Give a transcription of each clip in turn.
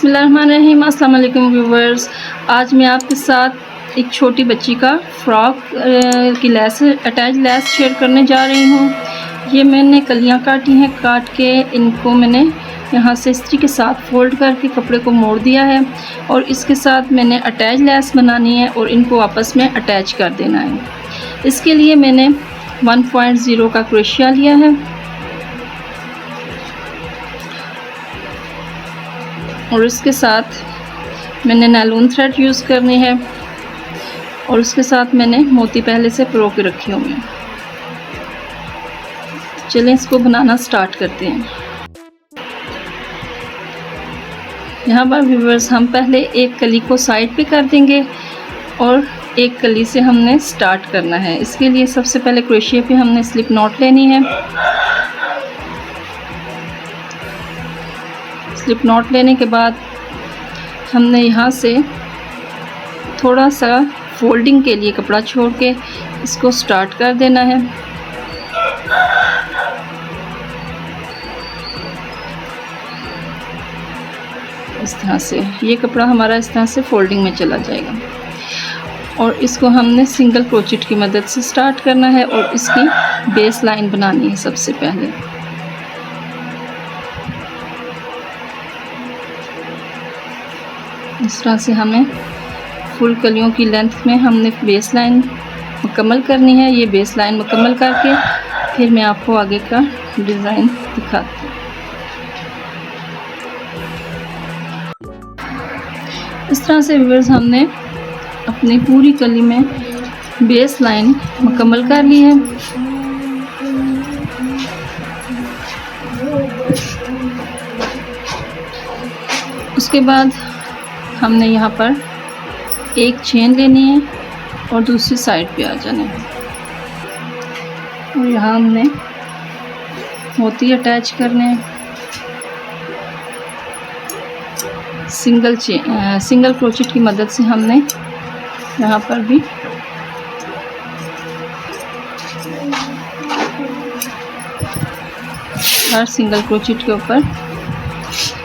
बिस्मिल्लाहिर्रहमानिर्रहीम। अस्सलाम वालेकुम व्यूवर्स। आज मैं आपके साथ एक छोटी बच्ची का फ्रॉक की लेस अटैच लेस शेयर करने जा रही हूँ। ये मैंने कलियाँ काटी हैं, काट के इनको मैंने यहाँ से इस्त्री के साथ फोल्ड करके कपड़े को मोड़ दिया है और इसके साथ मैंने अटैच लेस बनानी है और इनको आपस में अटैच कर देना है। इसके लिए मैंने 1.0 का क्रोशिया लिया है और इसके साथ मैंने नायलॉन थ्रेड यूज़ करनी है और उसके साथ मैंने मोती पहले से पिरो के रखे हुए हैं। चलें इसको बनाना स्टार्ट करते हैं। यहाँ पर व्यूअर्स हम पहले एक कली को साइड पे कर देंगे और एक कली से हमने स्टार्ट करना है। इसके लिए सबसे पहले क्रोशिया पे हमने स्लिप नॉट लेनी है। स्लिप नॉट लेने के बाद हमने यहाँ से थोड़ा सा फोल्डिंग के लिए कपड़ा छोड़ के इसको स्टार्ट कर देना है। इस तरह से ये कपड़ा हमारा इस तरह से फोल्डिंग में चला जाएगा और इसको हमने सिंगल क्रोचेट की मदद से स्टार्ट करना है और इसकी बेस लाइन बनानी है सबसे पहले। इस तरह से हमें फुल कलियों की लेंथ में हमने बेस लाइन मुकम्मल करनी है। ये बेस लाइन मुकम्मल करके फिर मैं आपको आगे का डिज़ाइन दिखाती हूँ। इस तरह से व्यूअर्स हमने अपनी पूरी कली में बेस लाइन मुकम्मल कर ली है। उसके बाद हमने यहाँ पर एक चेन लेनी है और दूसरी साइड पे आ जाना है और यहाँ हमने मोती अटैच करने हैं। सिंगल क्रोचेट की मदद से हमने यहाँ पर भी हर सिंगल क्रोचेट के ऊपर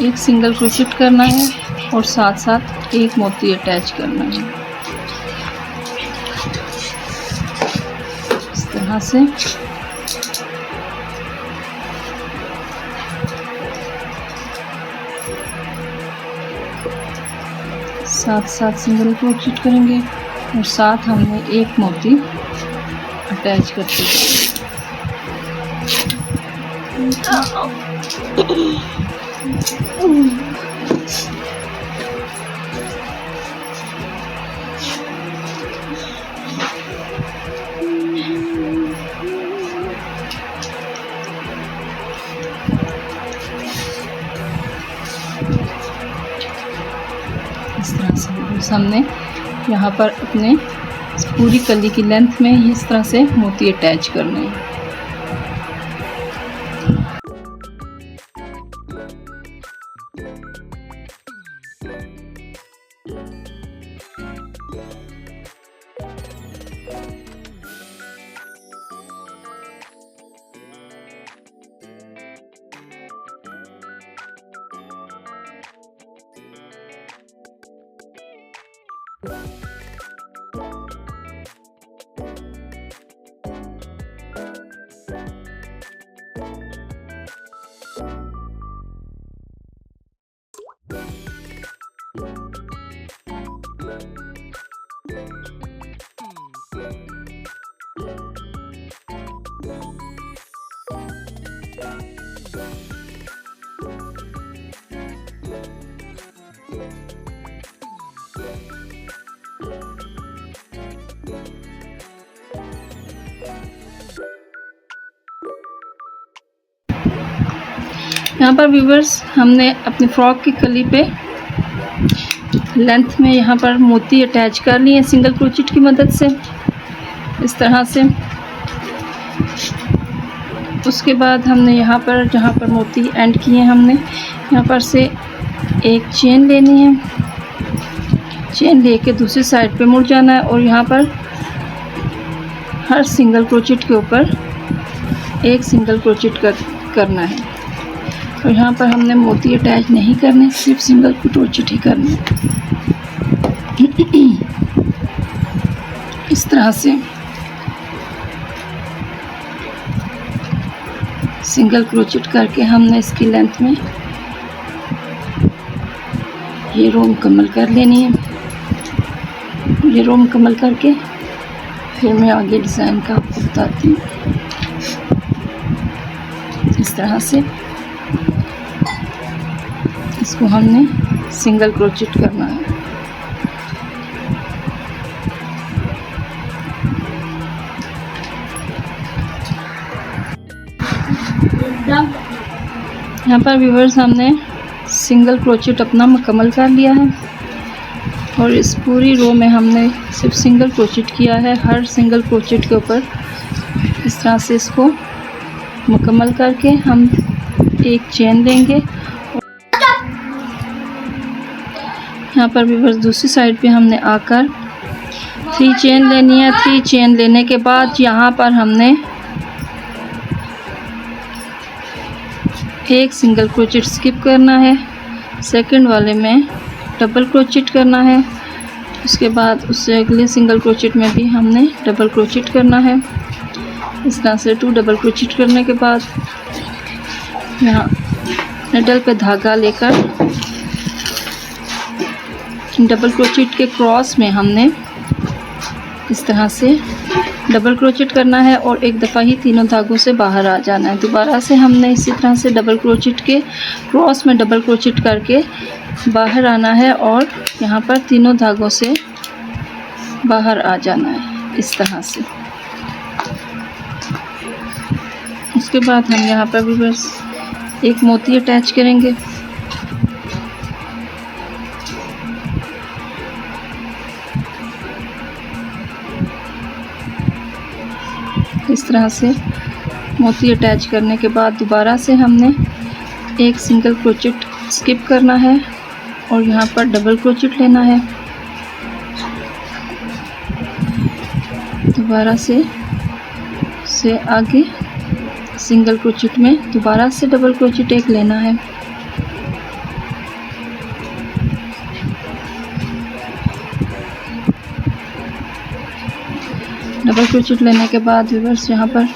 एक सिंगल क्रोचेट करना है और साथ साथ एक मोती अटैच करना है। इस तरह से साथ साथ सिंगल क्रोचेट करेंगे और साथ हमने एक मोती अटैच करते हैं। इस तरह से हमने यहाँ पर अपने पूरी कली की लेंथ में इस तरह से मोती अटैच करने हैं। यहाँ पर व्यूअर्स हमने अपनी फ्रॉक की कली पे लेंथ में यहाँ पर मोती अटैच कर लिए सिंगल क्रोचेट की मदद से इस तरह से। उसके बाद हमने यहाँ पर जहाँ पर मोती एंड किए हमने यहाँ पर से एक चेन लेनी है। चेन लेके दूसरी साइड पे मुड़ जाना है और यहाँ पर हर सिंगल क्रोचेट के ऊपर एक सिंगल क्रोचेट करना है। और यहाँ पर हमने मोती अटैच नहीं करने, सिर्फ सिंगल क्रोचेट ही करने। इस तरह से सिंगल क्रोचेट करके हमने इसकी लेंथ में ये रो मुकम्मल कर लेनी है। ये रो मुकम्मल करके फिर मैं आगे डिज़ाइन का आपको बताती हूँ। इस तरह से इसको हमने सिंगल क्रोचेट करना है। यहाँ पर व्यूअर्स हमने सिंगल क्रोचेट अपना मुकम्मल कर लिया है और इस पूरी रो में हमने सिर्फ सिंगल क्रोचेट किया है। हर सिंगल क्रोचेट के ऊपर इस तरह से इसको मुकम्मल करके हम एक चेन लेंगे। यहाँ पर व्यूअर्स दूसरी साइड पे हमने आकर 3 चेन लेनी है। 3 चेन लेने के बाद यहाँ पर हमने एक सिंगल क्रोचेट स्किप करना है, सेकंड वाले में डबल क्रोचेट करना है, उसके बाद उससे अगले सिंगल क्रोचेट में भी हमने डबल क्रोचेट करना है। इस तरह से 2 डबल क्रोचेट करने के बाद यहाँ निडल पे धागा लेकर डबल क्रोचेट के क्रॉस में हमने इस तरह से डबल क्रोचेट करना है और एक दफ़ा ही तीनों धागों से बाहर आ जाना है। दोबारा से हमने इसी तरह से डबल क्रोचेट के क्रॉस में डबल क्रोचेट करके बाहर आना है और यहाँ पर तीनों धागों से बाहर आ जाना है इस तरह से। उसके बाद हम यहाँ पर भी बस एक मोती अटैच करेंगे। इस तरह से मोती अटैच करने के बाद दोबारा से हमने एक सिंगल क्रोचेट स्किप करना है और यहाँ पर डबल क्रोचेट लेना है। दोबारा से आगे सिंगल क्रोचेट में दोबारा से डबल क्रोचेट एक लेना है। डबल क्रोचेट लेने के बाद व्यूअर्स यहाँ पर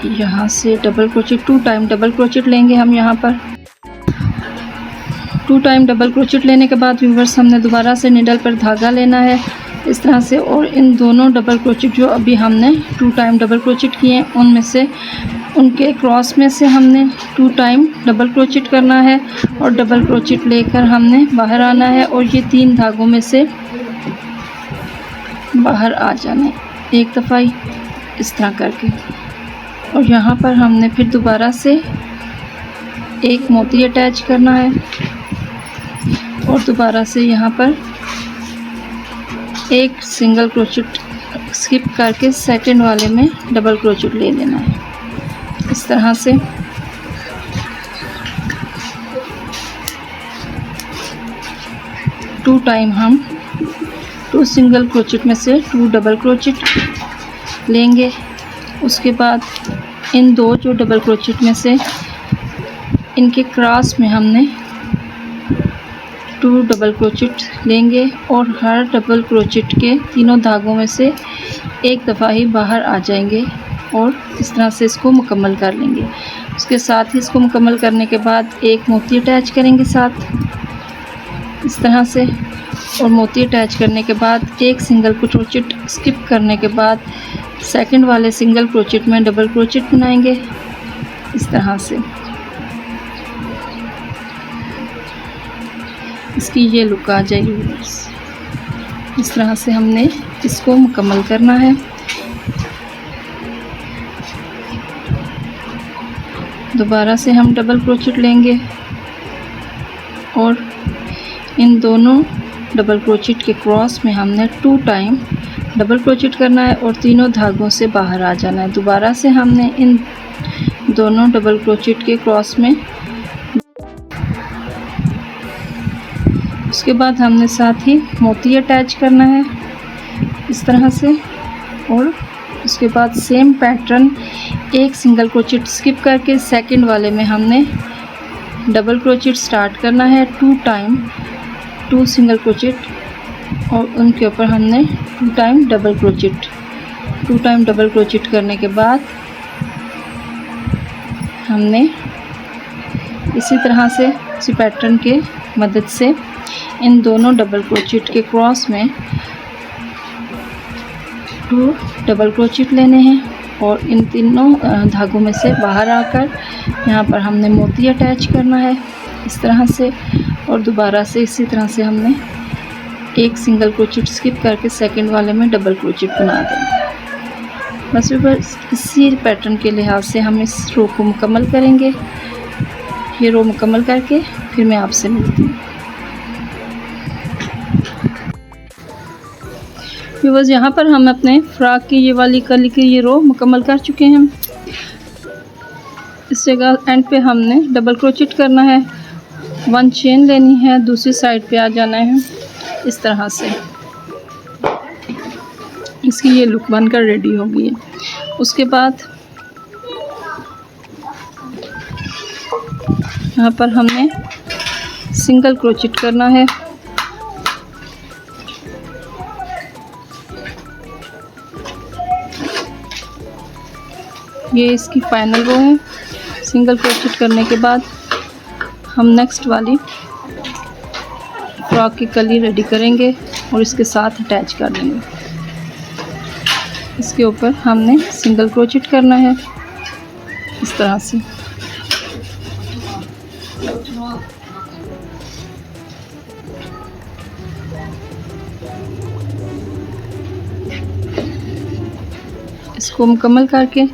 यहाँ से double crochet 2 time double crochet लेंगे हम। यहाँ पर 2 टाइम डबल क्रोचेट लेने के बाद व्यूअर्स हमने दोबारा से निडल पर धागा लेना है इस तरह से, और इन दोनों डबल क्रोचेट जो अभी हमने 2 टाइम डबल क्रोचेट किए हैं उनमें से उनके क्रॉस में से हमने 2 टाइम डबल क्रोचेट करना है और डबल क्रोचेट लेकर हमने बाहर आना है और ये 3 धागों में से बाहर आ जाना है एक दफ़ा ही इस तरह करके। और यहाँ पर हमने फिर दोबारा से एक मोती अटैच करना है और दोबारा से यहाँ पर एक सिंगल क्रोचेट स्किप करके सेकंड वाले में डबल क्रोचेट ले लेना है इस तरह से। टू टाइम हम 2 सिंगल क्रोचेट में से 2 डबल क्रोचेट लेंगे। उसके बाद इन 2 जो डबल क्रोचेट में से इनके क्रॉस में हमने 2 डबल क्रोचेट लेंगे और हर डबल क्रोचेट के तीनों धागों में से एक दफ़ा ही बाहर आ जाएंगे और इस तरह से इसको मुकम्मल कर लेंगे। उसके साथ ही इसको मुकम्मल करने के बाद एक मोती अटैच करेंगे साथ इस तरह से, और मोती अटैच करने के बाद एक सिंगल क्रोचेट स्किप करने के बाद सेकंड वाले सिंगल क्रोचेट में डबल क्रोचेट बनाएंगे इस तरह से। इसकी ये लुक आ जाएगी। इस तरह से हमने इसको मुकम्मल करना है। दोबारा से हम डबल क्रोचेट लेंगे और इन दोनों डबल क्रोचेट के क्रॉस में हमने 2 टाइम डबल क्रोचेट करना है और तीनों धागों से बाहर आ जाना है। दोबारा से हमने इन दोनों डबल क्रोचेट के क्रॉस में। उसके बाद हमने साथ ही मोती अटैच करना है इस तरह से, और उसके बाद सेम पैटर्न एक सिंगल क्रोचेट स्किप करके सेकंड वाले में हमने डबल क्रोचेट स्टार्ट करना है 2 टाइम 2 सिंगल क्रोचेट, और उनके ऊपर हमने 2 टाइम डबल क्रोचेट करने के बाद हमने इसी तरह से इसी पैटर्न के मदद से इन दोनों डबल क्रोचेट के क्रॉस में 2 डबल क्रोचेट लेने हैं, और इन तीनों धागों में से बाहर आकर यहाँ पर हमने मोती अटैच करना है इस तरह से, और दोबारा से इसी तरह से हमने एक सिंगल क्रोचेट स्किप करके सेकंड वाले में डबल क्रोचेट बना देंगे। बस इसी पैटर्न के लिहाज से हम इस रो को मुकम्मल करेंगे। ये रो मुकम्मल करके फिर मैं आपसे मिलती हूँ। बस यहाँ पर हम अपने फ्रॉक की ये वाली कली की ये रो मुकम्मल कर चुके हैं। इस जगह एंड पे हमने डबल क्रोचेट करना है, 1 चेन लेनी है, दूसरी साइड पे आ जाना है इस तरह से। इसकी ये लुक बनकर रेडी हो गई है। उसके बाद यहाँ पर हमने सिंगल क्रोचेट करना है। ये इसकी फाइनल रो है। सिंगल क्रोचेट करने के बाद हम नेक्स्ट वाली फ्रॉक की कली रेडी करेंगे और इसके साथ अटैच कर देंगे। इसके ऊपर हमने सिंगल क्रोचेट करना है इस तरह से। इसको मुकम्मल करके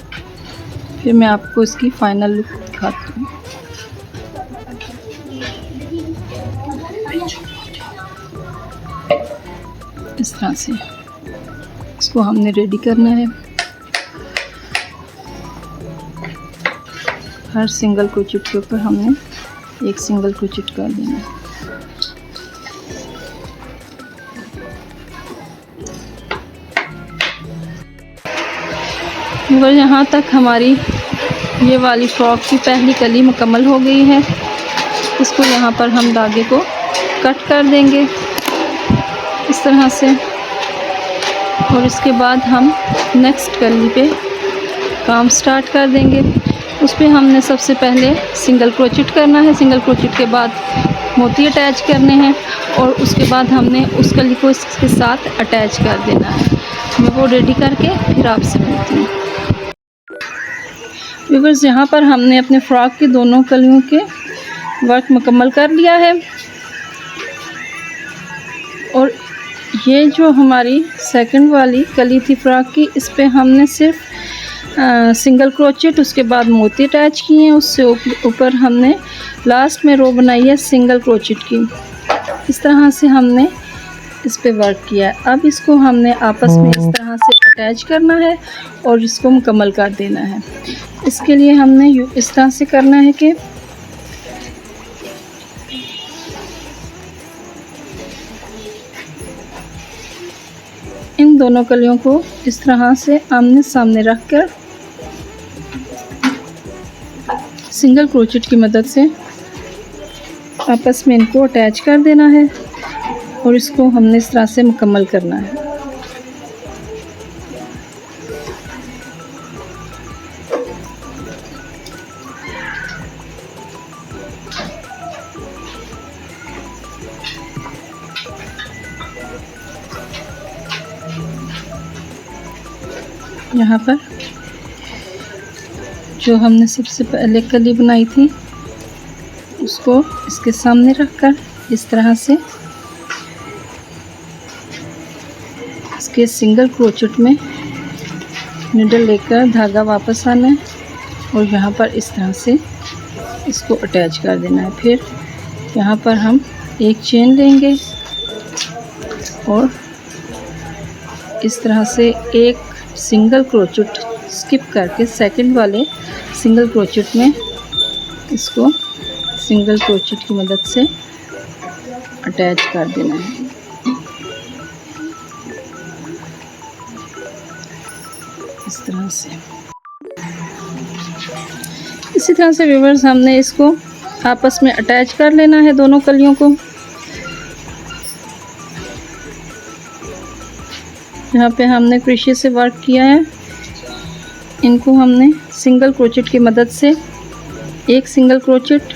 फिर मैं आपको इसकी फाइनल लुक दिखाती हूँ। इस तरह से इसको हमने रेडी करना है। हर सिंगल क्रोचेट के ऊपर हमने एक सिंगल क्रोचेट कर देना है। और यहाँ तक हमारी ये वाली फ्रॉक की पहली कली मुकम्मल हो गई है। इसको यहाँ पर हम धागे को कट कर देंगे इस तरह से, और इसके बाद हम नेक्स्ट कली पे काम स्टार्ट कर देंगे। उस पर हमने सबसे पहले सिंगल क्रोचेट करना है। सिंगल क्रोचेट के बाद मोती अटैच करने हैं, और उसके बाद हमने उस कली को इसके साथ अटैच कर देना है। मैं वो रेडी करके फिर आपसे मिलती हूँ। व्यूअर्स, यहाँ पर हमने अपने फ्रॉक की दोनों कलियों के वर्क मुकम्मल कर लिया है, और ये जो हमारी सेकंड वाली कली थी फ्रॉक की, इस पे हमने सिर्फ सिंगल क्रोचेट, उसके बाद मोती अटैच किए हैं। उससे ऊपर हमने लास्ट में रो बनाई है सिंगल क्रोचेट की। इस तरह से हमने इस पे वर्क किया है। अब इसको हमने आपस में इस तरह से अटैच करना है और इसको मुकम्मल कर देना है। इसके लिए हमने इस तरह से करना है कि इन दोनों कलियों को इस तरह से आमने सामने रखकर सिंगल क्रोचेट की मदद से आपस में इनको अटैच कर देना है, और इसको हमने इस तरह से मुकम्मल करना है। यहाँ पर जो हमने सबसे पहले कली बनाई थी उसको इसके सामने रखकर इस तरह से इसके सिंगल क्रोचेट में नीडल लेकर धागा वापस आना है, और यहाँ पर इस तरह से इसको अटैच कर देना है। फिर यहाँ पर हम एक चेन लेंगे और इस तरह से एक सिंगल क्रोचेट स्किप करके सेकंड वाले सिंगल क्रोचेट में इसको सिंगल क्रोचेट की मदद से अटैच कर देना है। इस तरह से, इसी तरह से व्यूअर्स हमने इसको आपस में अटैच कर लेना है दोनों कलियों को। यहाँ पे हमने क्रोशे से वर्क किया है, इनको हमने सिंगल क्रोचेट की मदद से एक सिंगल क्रोचेट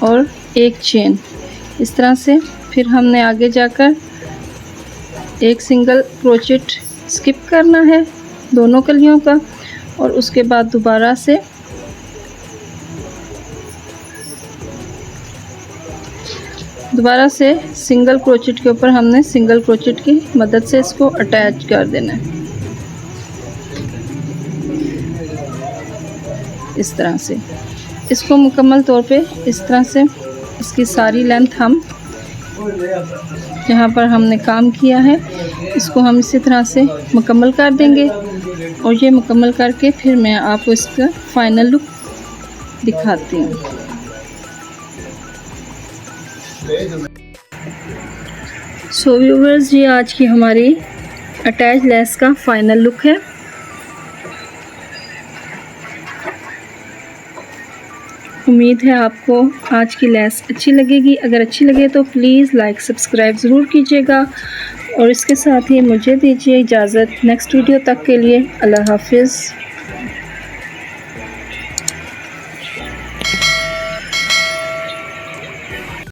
और एक चेन, इस तरह से फिर हमने आगे जाकर एक सिंगल क्रोचेट स्किप करना है दोनों कलियों का, और उसके बाद दोबारा से सिंगल क्रोचेट के ऊपर हमने सिंगल क्रोचेट की मदद से इसको अटैच कर देना है। इस तरह से इसको मुकम्मल तौर पे इस तरह से इसकी सारी लेंथ हम जहाँ पर हमने काम किया है इसको हम इसी तरह से मुकम्मल कर देंगे, और ये मुकम्मल करके फिर मैं आपको इसका फाइनल लुक दिखाती हूँ। सो व्यूअर्स, ये आज की हमारी अटैच लेस का फाइनल लुक है। उम्मीद है आपको आज की लेस अच्छी लगेगी। अगर अच्छी लगे तो प्लीज़ लाइक सब्सक्राइब ज़रूर कीजिएगा, और इसके साथ ही मुझे दीजिए इजाज़त। नेक्स्ट वीडियो तक के लिए अल्लाह हाफिज़।